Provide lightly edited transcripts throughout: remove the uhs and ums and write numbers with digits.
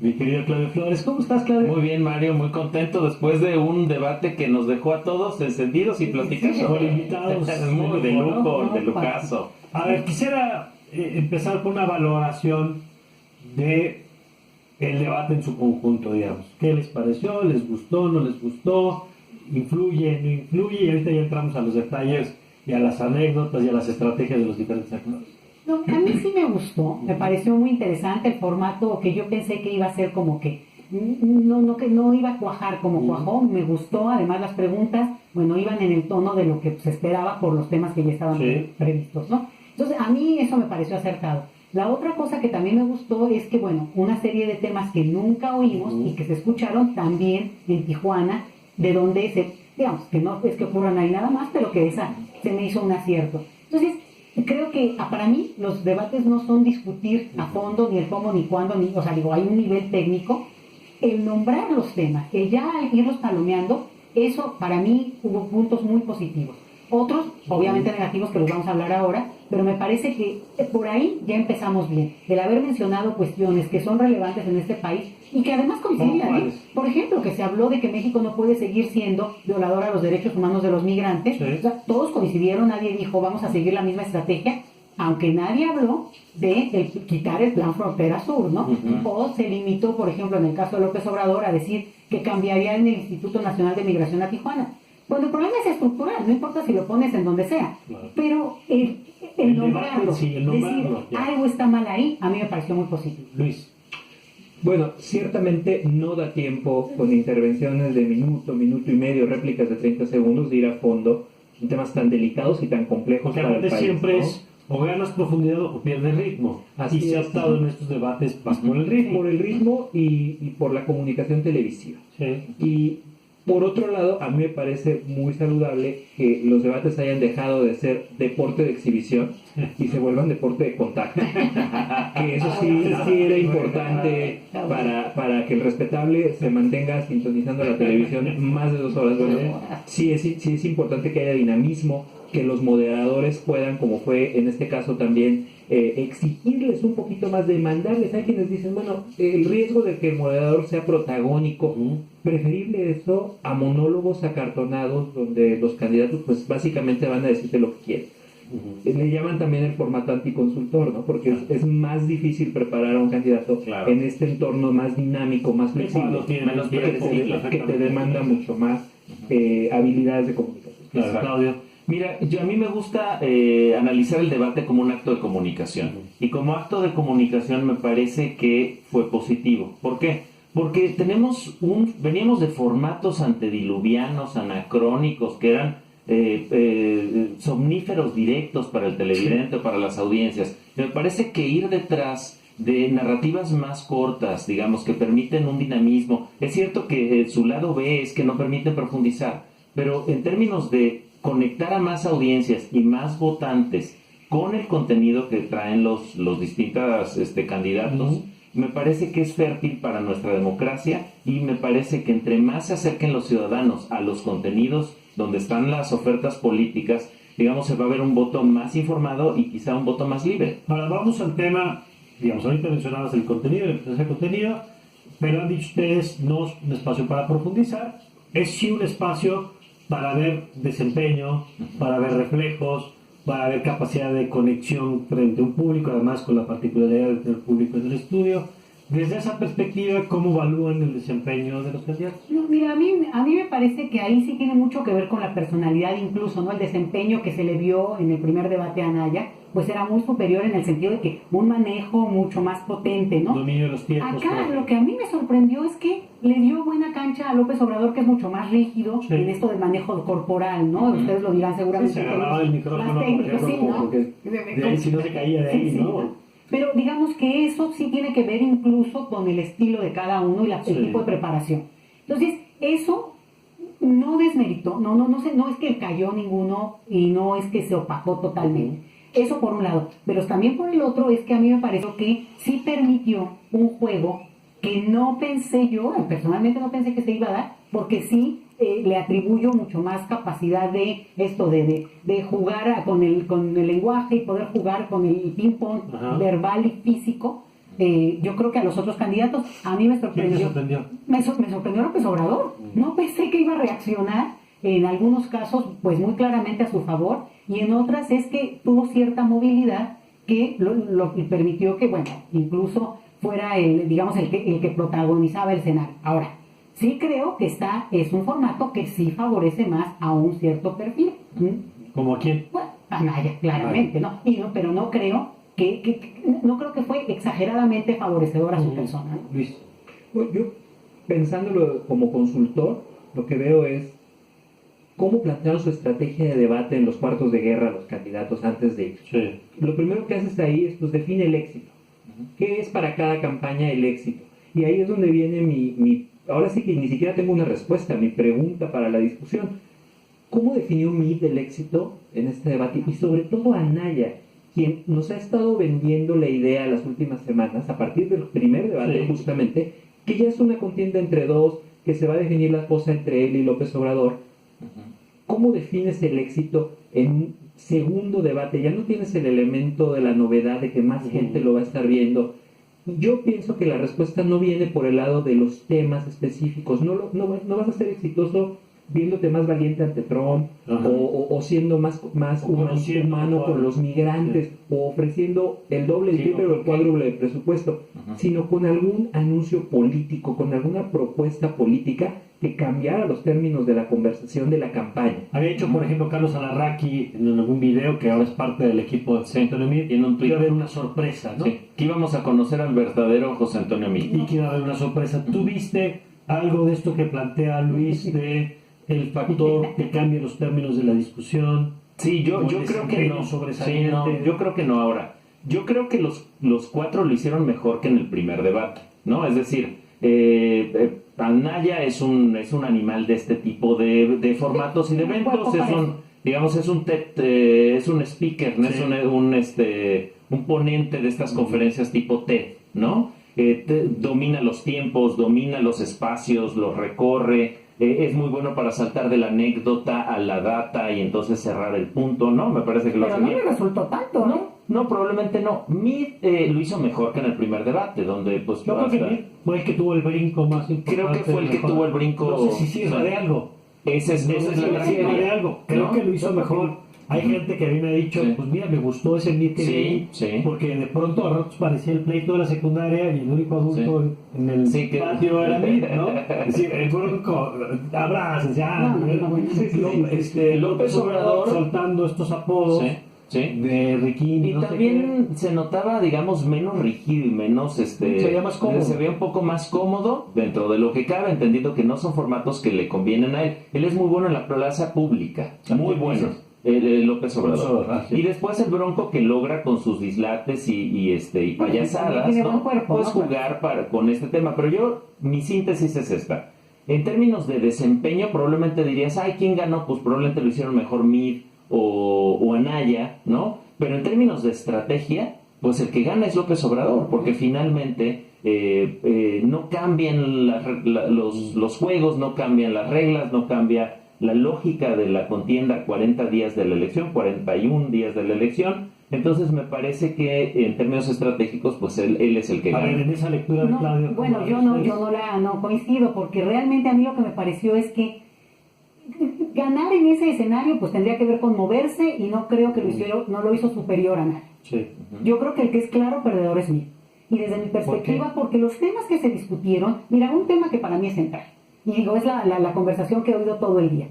Mi querido Claudio Flores. ¿Cómo estás, Claudio? Muy bien, Mario, muy contento después de un debate que nos dejó a todos encendidos y platicando. Con invitados muy de lujo, ¿no? de lujazo. A ver, quisiera empezar con una valoración de el debate en su conjunto, digamos. ¿Qué les pareció? ¿Les gustó? ¿No les gustó? ¿Influye? ¿No influye? Y ahorita ya entramos a los detalles y a las anécdotas y a las estrategias de los diferentes actores. No, a mí sí me gustó, me pareció muy interesante el formato que yo pensé que iba a ser como que que no iba a cuajar como cuajó, me gustó, además las preguntas, bueno, iban en el tono de lo que se esperaba por los temas que ya estaban previstos, ¿no? Entonces, a mí eso me pareció acertado. La otra cosa que también me gustó es que, bueno, una serie de temas que nunca oímos y que se escucharon también en Tijuana, de donde digamos, que no es que ocurran ahí nada más, pero que esa se me hizo un acierto. Entonces, creo que para mí los debates no son discutir a fondo ni el cómo ni cuándo, o sea, digo, hay un nivel técnico. El nombrar los temas, el ya irlos palomeando, eso para mí hubo puntos muy positivos. Otros, obviamente negativos, que los vamos a hablar ahora, pero me parece que por ahí ya empezamos bien. El haber mencionado cuestiones que son relevantes en este país y que además coincidían. Por ejemplo, que se habló de que México no puede seguir siendo violador a los derechos humanos de los migrantes. O sea, todos coincidieron, nadie dijo vamos a seguir la misma estrategia, aunque nadie habló de quitar el plan Frontera Sur, ¿no? O se limitó, por ejemplo, en el caso de López Obrador, a decir que cambiaría en el Instituto Nacional de Migración a Tijuana. Bueno, el problema es estructural, no importa si lo pones en donde sea, pero el nombrarlo, decir algo está mal ahí, a mí me pareció muy positivo. Luis. Bueno, ciertamente no da tiempo con intervenciones de minuto, minuto y medio, réplicas de 30 segundos, de ir a fondo en temas tan delicados y tan complejos para el país. Siempre ¿no? es o ganas profundidad o pierdes ritmo. Así y se ha es. estado en estos debates más por el ritmo. Por el ritmo y por la comunicación televisiva. Sí. Y por otro lado, a mí me parece muy saludable que los debates hayan dejado de ser deporte de exhibición y se vuelvan deporte de contacto. Que eso sí era importante para que el respetable se mantenga sintonizando la televisión más de 2 horas. Bueno, sí es importante que haya dinamismo, que los moderadores puedan, como fue en este caso también, exigirles un poquito más, demandarles. Hay quienes dicen, bueno, el riesgo de que el moderador sea protagónico, preferible eso a monólogos acartonados donde los candidatos pues básicamente van a decirte lo que quieren. Le llaman también el formato anticonsultor, ¿no? Porque es más difícil preparar a un candidato en este entorno más dinámico, más flexible, que te demanda mucho más habilidades de comunicación. Claudio. Mira, a mí me gusta analizar el debate como un acto de comunicación. Y como acto de comunicación me parece que fue positivo. ¿Por qué? Porque veníamos de formatos antediluvianos, anacrónicos, que eran somníferos directos para el televidente, para las audiencias. Me parece que ir detrás de narrativas más cortas, digamos, que permiten un dinamismo. Es cierto que su lado B es que no permiten profundizar, pero en términos de conectar a más audiencias y más votantes con el contenido que traen los distintos candidatos, me parece que es fértil para nuestra democracia y me parece que entre más se acerquen los ciudadanos a los contenidos donde están las ofertas políticas, digamos, se va a ver un voto más informado y quizá un voto más libre. Ahora vamos al tema, digamos, ahorita mencionabas el contenido, la importancia del contenido, pero han dicho ustedes, no es un espacio para profundizar, es sí un espacio para ver desempeño, para ver reflejos, para ver capacidad de conexión frente a un público, además con la particularidad de tener público en el estudio. Desde esa perspectiva, ¿cómo evalúan el desempeño de los candidatos? No, mira, a mí me parece que ahí sí tiene mucho que ver con la personalidad, incluso, ¿no? El desempeño que se le vio en el primer debate a Anaya, pues era muy superior en el sentido de que un manejo mucho más potente, ¿no? Dominio de los tiempos. Acá lo que a mí me sorprendió es que le dio buena cancha a López Obrador, que es mucho más rígido en esto del manejo corporal, ¿no? Ustedes lo dirán seguramente. Se agarraba el micrófono, más técnico, por ejemplo, sí, ¿no? porque de ahí si no se caía de ahí, ¿no? Pero digamos que eso sí tiene que ver incluso con el estilo de cada uno y el tipo de preparación. Entonces, eso no desmeritó, no es que cayó ninguno y no es que se opacó totalmente. Eso por un lado. Pero también por el otro es que a mí me pareció que sí permitió un juego que no pensé yo, personalmente no pensé que se iba a dar, porque sí le atribuyo mucho más capacidad de esto, de jugar con el lenguaje y poder jugar con el ping-pong verbal y físico Yo creo que a los otros candidatos, a mí me ¿Quién te sorprendió. sorprendió? Me sorprendió López Obrador. No pensé que iba a reaccionar, en algunos casos, pues muy claramente a su favor, y en otras es que tuvo cierta movilidad que lo permitió que, bueno, incluso fuera digamos, el que protagonizaba el escenario. Ahora, sí creo que es un formato que sí favorece más a un cierto perfil. ¿Como a quién? Bueno, Anaya, claramente, ¿no? Pero no creo no creo que fue exageradamente favorecedor a su persona, ¿no? Luis. Bueno, yo, pensándolo como consultor, lo que veo es cómo plantearon su estrategia de debate en los cuartos de guerra los candidatos antes de ir. Sí. Lo primero que haces ahí es, pues, define el éxito. ¿Qué es para cada campaña el éxito? Y ahí es donde viene ahora sí que ni siquiera tengo una respuesta, mi pregunta para la discusión. ¿Cómo definió Meade el éxito en este debate? Y sobre todo Anaya, quien nos ha estado vendiendo la idea las últimas semanas, a partir del primer debate Sí. justamente, que ya es una contienda entre dos, que se va a definir la cosa entre él y López Obrador. ¿Cómo defines el éxito en un segundo debate? Ya no tienes el elemento de la novedad de que más gente lo va a estar viendo. Yo pienso que la respuesta no viene por el lado de los temas específicos. No vas a ser exitoso viéndote más valiente ante Trump, Ajá. o siendo más conociendo humano cuál. con los migrantes, o ofreciendo el doble, el Sí, triple o el ok. cuádruple de presupuesto, sino con algún anuncio político, con alguna propuesta política que cambiara los términos de la conversación de la campaña. Había dicho, por ejemplo, Carlos Alarraqui en algún video, que ahora es parte del equipo de José Antonio Meade, Tiene un tuit. iba a haber una sorpresa, ¿no? Sí, que íbamos a conocer al verdadero José Antonio Meade. Y que iba a haber una sorpresa. ¿Tú viste algo de esto que plantea Luis de el factor que cambia los términos de la discusión? Sí, yo ¿O el creo que desempeño no. sobresaliente? Sí, no, yo creo que no ahora. Yo creo que los cuatro lo hicieron mejor que en el primer debate, ¿no? Es decir, Anaya es un animal de este tipo de formatos y de eventos, es un speaker, ¿no? Sí. Es un ponente de estas conferencias tipo TED, ¿no? Domina los tiempos, domina los espacios, los recorre, es muy bueno para saltar de la anécdota a la data y entonces cerrar el punto, ¿no? Me parece que lo Pero hace no bien. le resultó tanto, ¿no? No, probablemente no. Meade lo hizo mejor que en el primer debate, donde pues Yo creo que hasta- Meade fue el que tuvo el brinco más importante. Creo que fue el que mejor. tuvo el brinco. No sé si sirva de algo. esa es No la sé si gran sirva de teoría, algo. Creo ¿no? que lo hizo Yo creo que mejor. Hay gente que a mí me ha dicho, Sí. pues mira, me gustó ese Meade que Sí, vi, sí. porque de pronto a ratos parecía el pleito de la secundaria y el único adulto en el Sí, que- patio era Meade, ¿no? Es decir, fueron abrazos, ya. No, bueno. López Obrador soltando estos apodos Sí, sí. de Riquín. Y no sé también se notaba, digamos, menos rígido y menos, Se veía más cómodo. se veía un poco más cómodo dentro de lo que cabe, entendiendo que no son formatos que le convienen a él. Él es muy bueno en la plaza pública, muy ¿Quién bueno. dices? López Obrador. Sí. Y después el Bronco que logra con sus dislates y payasadas, Tiene buen ¿no? cuerpo, Puedes ¿no? jugar con este tema. Pero mi síntesis es esta. En términos de desempeño, probablemente dirías, ay, ¿quién ganó? Pues probablemente lo hicieron mejor Meade o Anaya, ¿no? Pero en términos de estrategia, pues el que gana es López Obrador, porque finalmente no cambian los juegos, no cambian las reglas, no cambia la lógica de la contienda 40 días de la elección, 41 días de la elección. Entonces me parece que en términos estratégicos, pues él es el que A ver, gana. en esa lectura de No, Claudio. bueno, ¿cómo yo no coincido, porque realmente a mí lo que me pareció es que ganar en ese escenario pues tendría que ver con moverse, y no creo que no lo hizo superior a nadie. Sí. Yo creo que el que es claro perdedor es Meade. Y desde mi perspectiva, porque los temas que se discutieron, mira, un tema que para mí es central, y digo, es la conversación que he oído todo el día,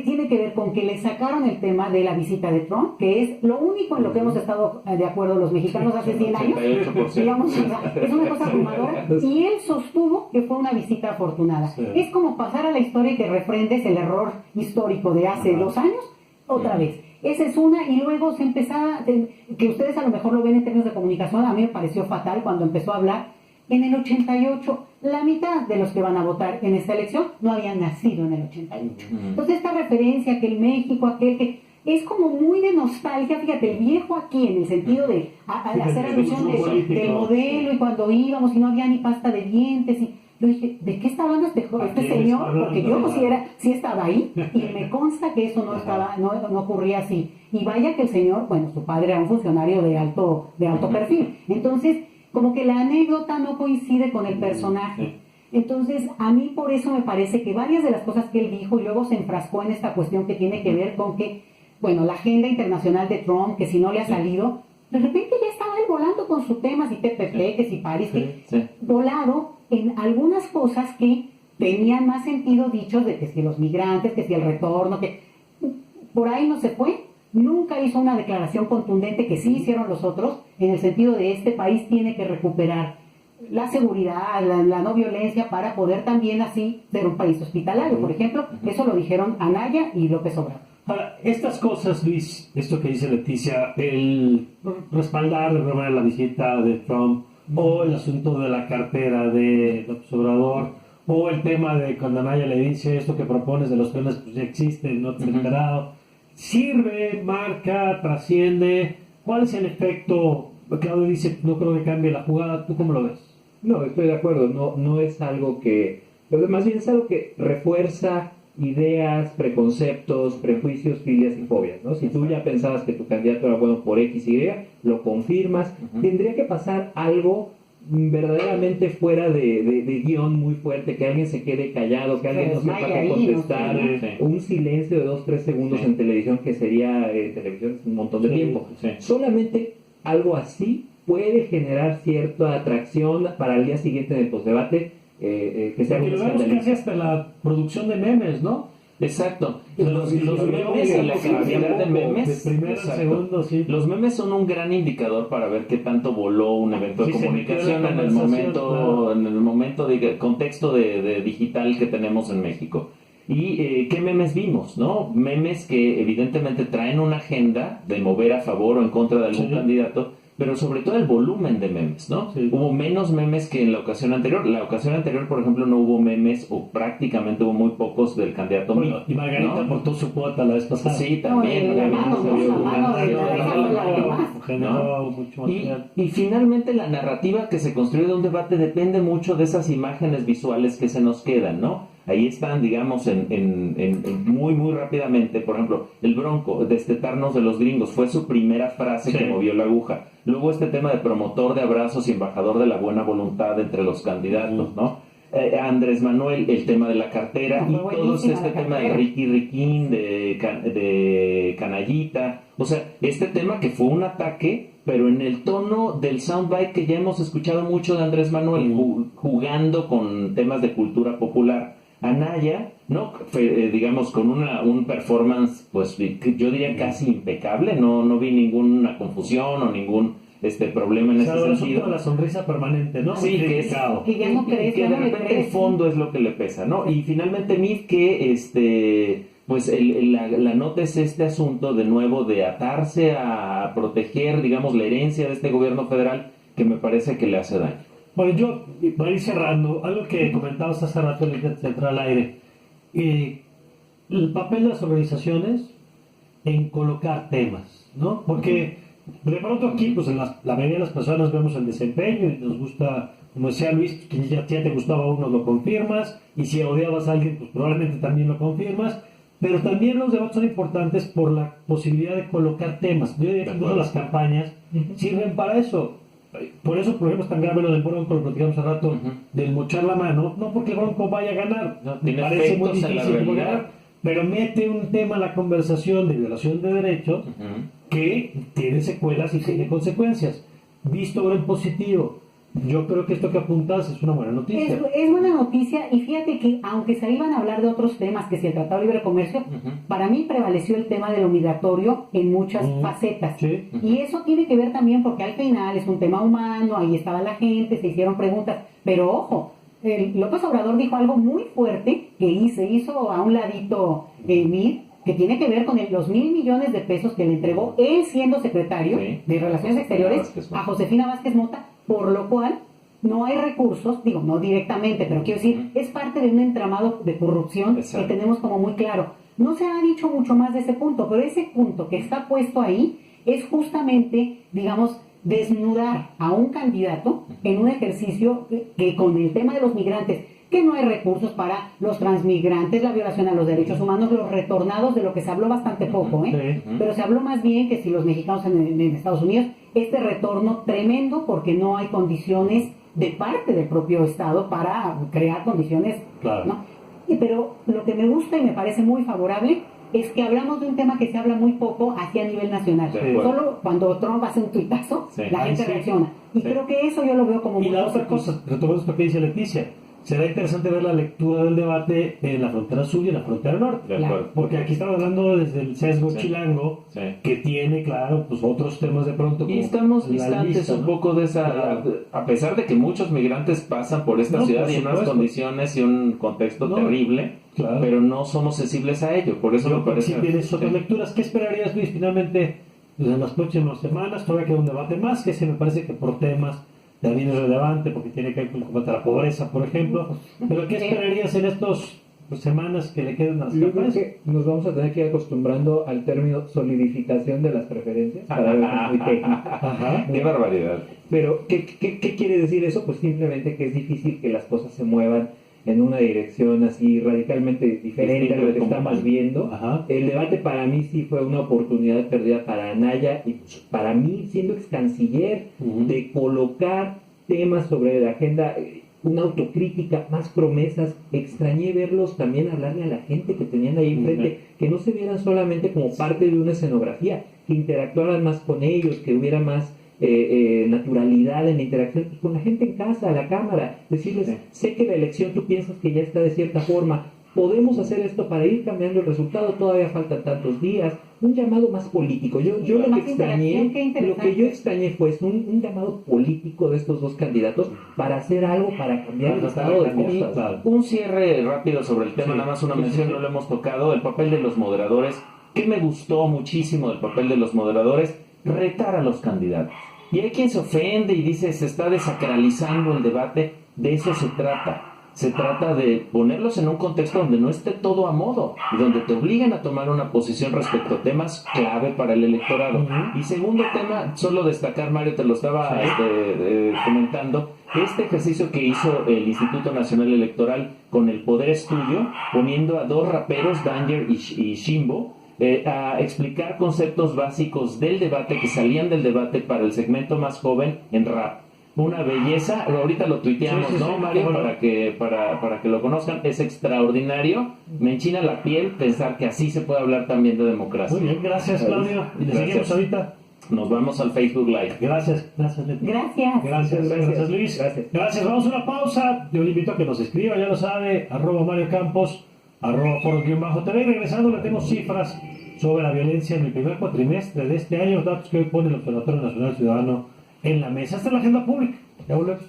tiene que ver con que le sacaron el tema de la visita de Trump, que es lo único en lo que hemos estado de acuerdo los mexicanos hace 100 años. 88%. Digamos, o sea, es una cosa abrumadora, y él sostuvo que fue una visita afortunada. Sí. Es como pasar a la historia y que refrendes el error histórico de hace 2 años, otra vez. Esa es una, y luego se empezaba, que ustedes a lo mejor lo ven en términos de comunicación, a mí me pareció fatal cuando empezó a hablar. En el 88, la mitad de los que van a votar en esta elección no habían nacido en el 88. Entonces esta referencia que el México, aquel que es como muy de nostalgia, fíjate, el viejo aquí, en el sentido de hacer alusión del modelo, y cuando íbamos y no había ni pasta de dientes, y yo dije, ¿de qué está hablando este señor? Porque yo sí estaba ahí, y me consta que eso no ocurría así. Y vaya que el señor, bueno, su padre era un funcionario de alto perfil. Entonces, como que la anécdota no coincide con el personaje. Entonces, a mí por eso me parece que varias de las cosas que él dijo y luego se enfrascó en esta cuestión que tiene que ver con que, bueno, la agenda internacional de Trump, que si no le ha salido, de repente ya estaba él volando con sus temas y TPP, que si París, que volaron en algunas cosas que tenían más sentido dichos de que si los migrantes, que si el retorno, que por ahí no se fue. Nunca hizo una declaración contundente que sí hicieron los otros, en el sentido de este país tiene que recuperar la seguridad, la no violencia, para poder también así ser un país hospitalario. Por ejemplo, eso lo dijeron Anaya y López Obrador. Ahora, estas cosas, Luis, esto que dice Leticia, el respaldar de alguna manera la visita de Trump, o el asunto de la cartera de López Obrador, o el tema de cuando Anaya le dice esto que propones de los trenes, pues ya existe, no te he enterado. ¿Sirve, marca, trasciende? ¿Cuál es el efecto? Claudio dice, no creo que cambie la jugada. ¿Tú cómo lo ves? No, estoy de acuerdo. No es algo que... Más bien es algo que refuerza ideas, preconceptos, prejuicios, filias y fobias, ¿no? Si tú ya pensabas que tu candidato era bueno por X, Y, lo confirmas. Tendría que pasar algo verdaderamente fuera de guión muy fuerte, que alguien se quede callado, que alguien no sepa qué contestar, un silencio de 2-3 segundos en televisión, que sería en televisión un montón de tiempo. Solamente algo así puede generar cierta atracción para el día siguiente en el postdebate, que sea Porque lo vemos casi hasta la producción de memes, ¿no? Exacto. Los memes y la cantidad de memes. De primero a segundo, sí. Los memes son un gran indicador para ver qué tanto voló un evento de Sí, comunicación en el momento de contexto de digital que tenemos en México. ¿Y qué memes vimos, no? Memes que evidentemente traen una agenda de mover a favor o en contra de algún candidato, pero sobre todo el volumen de memes, ¿no? Sí. Hubo menos memes que en la ocasión anterior. La ocasión anterior, por ejemplo, no hubo memes, o prácticamente hubo muy pocos del candidato Bueno, Mitt, y Margarita ¿no? aportó su cuota la vez pasada. Sí, también. Generó mucho material. Y finalmente la narrativa que se construye de un debate depende mucho de esas imágenes visuales que se nos quedan, ¿no? Ahí están, digamos, muy, muy rápidamente, por ejemplo, el Bronco, destetarnos de los gringos, fue su primera frase que movió la aguja. Luego este tema de promotor de abrazos y embajador de la buena voluntad entre los candidatos, ¿no? Andrés Manuel, el tema de la cartera, y todo este tema de Ricky Riquín, de Canallita, o sea, este tema que fue un ataque, pero en el tono del soundbite que ya hemos escuchado mucho de Andrés Manuel, jugando con temas de cultura popular. Anaya, ¿no? Digamos, con un performance, pues yo diría casi impecable, no vi ninguna confusión o ningún problema en ese sentido. La sonrisa permanente, ¿no? Sí, que ya no crees, que ya de no le repente crees, el fondo es lo que le pesa, ¿no? Y finalmente Mitt, que pues la nota es este asunto de nuevo de atarse a proteger, digamos, la herencia de este gobierno federal, que me parece que le hace daño. Bueno, yo voy a ir cerrando. Algo que comentabas hace rato en el central al aire. El papel de las organizaciones en colocar temas, ¿no? Porque de pronto aquí, pues la mayoría de las personas vemos el desempeño y nos gusta, como decía Luis, que ya te gustaba uno, lo confirmas, y si odiabas a alguien, pues probablemente también lo confirmas. Pero también los debates son importantes por la posibilidad de colocar temas. Yo diría que incluso las campañas sirven para eso. Por eso, por ejemplo, es tan grave lo del Bronco, lo platicamos hace rato, del mochar la mano, no porque el Bronco vaya a ganar, No, me tiene parece muy efectos en la difícil realidad. ganar, pero mete un tema a la conversación de violación de derechos que tiene secuelas y tiene consecuencias. Visto ahora en positivo, yo creo que esto que apuntas es una buena noticia. Es buena noticia, y fíjate que aunque se iban a hablar de otros temas, que si el Tratado de Libre Comercio, para mí prevaleció el tema de lo migratorio en muchas facetas. Sí. Y eso tiene que ver también porque al final es un tema humano, ahí estaba la gente, se hicieron preguntas, pero ojo, López Obrador dijo algo muy fuerte que se hizo a un ladito Mitt, que tiene que ver con los 1,000 millones de pesos que le entregó él siendo secretario de Relaciones Exteriores a Josefina Vázquez Mota, por lo cual no hay recursos, digo, no directamente, pero quiero decir, es parte de un entramado de corrupción que tenemos como muy claro. No se ha dicho mucho más de ese punto, pero ese punto que está puesto ahí es justamente, digamos, desnudar a un candidato en un ejercicio que con el tema de los migrantes, que no hay recursos para los transmigrantes, la violación a los derechos humanos, los retornados, de lo que se habló bastante poco, pero se habló más bien que si los mexicanos en Estados Unidos, este retorno tremendo porque no hay condiciones de parte del propio Estado para crear condiciones, Claro. ¿no? Pero lo que me gusta y me parece muy favorable es que hablamos de un tema que se habla muy poco hacia a nivel nacional. De acuerdo. Solo cuando Trump hace un tuitazo, Sí. la gente Ahí sí. reacciona. Y Sí. creo que eso yo lo veo como Y muy la otra positivo. cosa, retomando lo que dice Leticia, será interesante ver la lectura del debate en la frontera sur y en la frontera norte. De acuerdo. Porque aquí estamos hablando desde el sesgo Sí. chilango, Sí. que tiene, claro, pues otros temas de pronto. Y como estamos la distantes lista, un ¿no? poco de esa, Claro. a pesar de que muchos migrantes pasan por esta No, ciudad por y en unas supuesto. condiciones y un contexto No, terrible, claro. pero no somos sensibles a ello, por eso Yo me creo que parece... sí tienes otras sí. lecturas. ¿Qué esperarías, Luis, finalmente, pues, en las próximas semanas? Todavía queda un debate más, que se me parece que por temas también es relevante, porque tiene que ver con combate a la pobreza, por ejemplo. Pero ¿qué esperarías en estas semanas que le quedan a las Yo creo campañas? que nos vamos a tener que ir acostumbrando al término solidificación de las preferencias, para verlo muy técnico. Ajá. ¡Qué barbaridad! Pero, ¿qué quiere decir eso? Pues simplemente que es difícil que las cosas se muevan en una dirección así radicalmente diferente a lo que Como estamos tal. viendo. Ajá. El debate para mí sí fue una oportunidad perdida para Anaya y para mí, siendo ex canciller, Ujú. de colocar temas sobre la agenda, una autocrítica, más promesas. Extrañé verlos también hablarle a la gente que tenían ahí enfrente, que no se vieran solamente como parte de una escenografía, que interactuaran más con ellos, que hubiera más naturalidad en la interacción y con la gente en casa, a la cámara, decirles, Sí. sé que la elección tú piensas que ya está de cierta forma, podemos hacer esto para ir cambiando el resultado, todavía faltan tantos días, un llamado más político. Yo lo Más que extrañé, interacción, qué lo interesante. que yo extrañé fue un llamado político de estos dos candidatos para hacer algo, para cambiar el Para estado de tratar de cambiar, cosas. claro. Un cierre rápido sobre el tema, Sí. nada más una Sí, mención, sí. no lo hemos tocado, el papel de los moderadores. ¿Qué me gustó muchísimo del papel de los moderadores? Retar a los candidatos. Y hay quien se ofende y dice, se está desacralizando el debate. De eso se trata. Se trata de ponerlos en un contexto donde no esté todo a modo y donde te obliguen a tomar una posición respecto a temas clave para el electorado. Ujú. Y segundo tema, solo destacar, Mario, te lo estaba Sí. comentando, este ejercicio que hizo el Instituto Nacional Electoral con el Poder Estudio, poniendo a dos raperos, Danger y Shimbo, a explicar conceptos básicos del debate que salían del debate para el segmento más joven en rap. Una belleza, ahorita lo tuiteamos, Sí, sí, ¿no, sí, Mario? cómo no. Para que lo conozcan, es extraordinario. Me enchina la piel pensar que así se puede hablar también de democracia. Muy bien, gracias, Claudio. Y le Gracias. seguimos ahorita. Nos vamos al Facebook Live. Gracias, gracias, Leti. Gracias. Gracias, Luis. Gracias. Vamos a una pausa. Yo le invito a que nos escriba, ya lo sabe, @Mario Campos, @Foros_TV. Y regresando, le tengo cifras sobre la violencia en el primer cuatrimestre de este año, datos que hoy pone el Observatorio Nacional Ciudadano en la mesa. Esta es la agenda pública. Ya volvemos.